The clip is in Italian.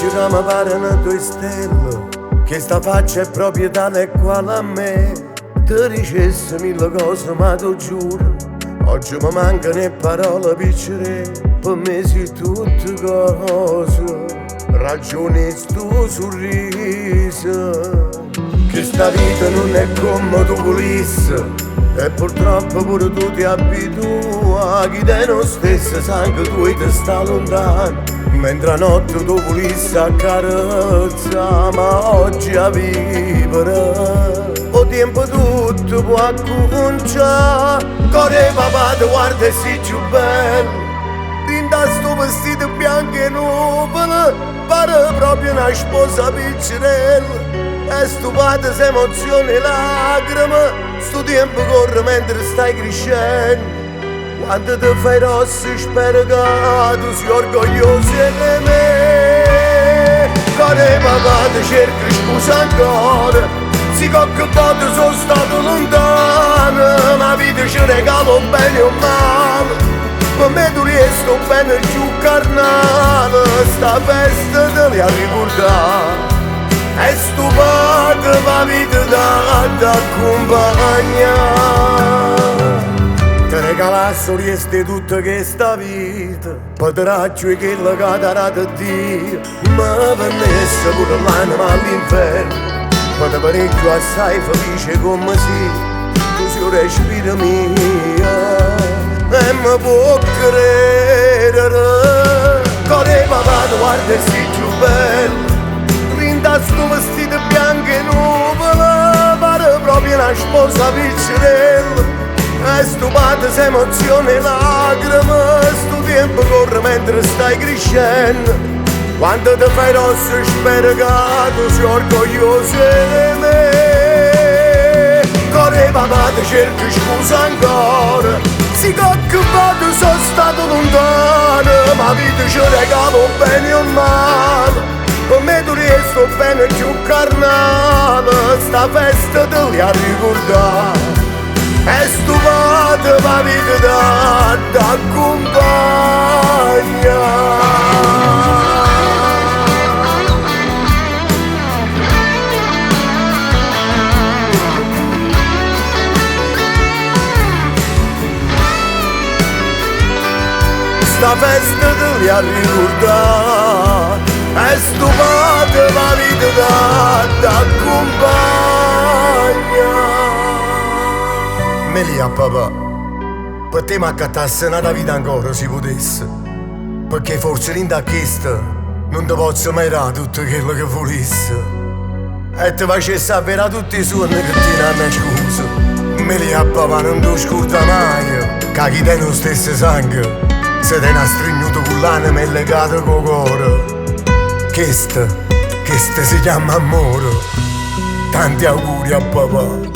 che mi parano due stelle, che sta faccia è proprio tale e quale a me. Ti dicessi mille cose ma ti giuro, oggi mi mancano le parole piccole, per me sei tutte cose, ragioni sto sorriso. Che sta vita non è come tu volissi, e purtroppo pure tu ti abitui a chi te non stesso, sai che tu ti sta lontano, mentre a notte tu volissi accarezza, ma oggi a vivere o tempo tutto può cominciare. Core papà ti guarda e sei più bello, rinda sto vestito bianco e nuvole, pare proprio una sposa piccerella. E stupate se emozioni e lacrime, sto tempo corre mentre stai crescendo. Quando ti fai rossi spero che tu sia orgoglioso di me. Core papà ti cerco scusa ancora, si qualche volta sono stato lontano, ma vita ci regalo bene o male, per me tu riesco bene più carnale, sta festa te li ha ricordata. È stupata ma vita da accompagna, ti regalasso rieste tutta questa vita, potraccio e che la catarata Dio, ma vennesse pure l'anima all'inferno, quando parecchio assai felice come si, tu sei un respiro mio, e mi può credere, core papà tu guarda e sei più bello, rinda sto vestito bianco e nuvole, pare proprio una sposa piccerella. E stupate se emozioni e lacrime, sto tempo corre mentre stai crescendo. Quando ti fai rosso spero che tu sia orgoglioso di me. Core papà ti cerco scusa ancora, sì qualche volta sono stato lontano, ma vita ci regalo bene o male, per me tu riesco bene più carnale, sta festa te li ha ricordata. È stupata ma vita t'accompagna. Sta festa te li ha ricordata. È stupata ma vita t'accompagna. Melia papà, per te mi accattasse una vita ancora si potesse, perché forse rinda questa non ti posso mai dare tutto quello che volessi, e ti facesse avere tutti i sogni che ti danno scusa. Melia papà non ti scorda mai, che chi te non stesso sangue, se te ne stringuto con l'anima e legato col cuore. Questo si chiama amore. Tanti auguri a papà.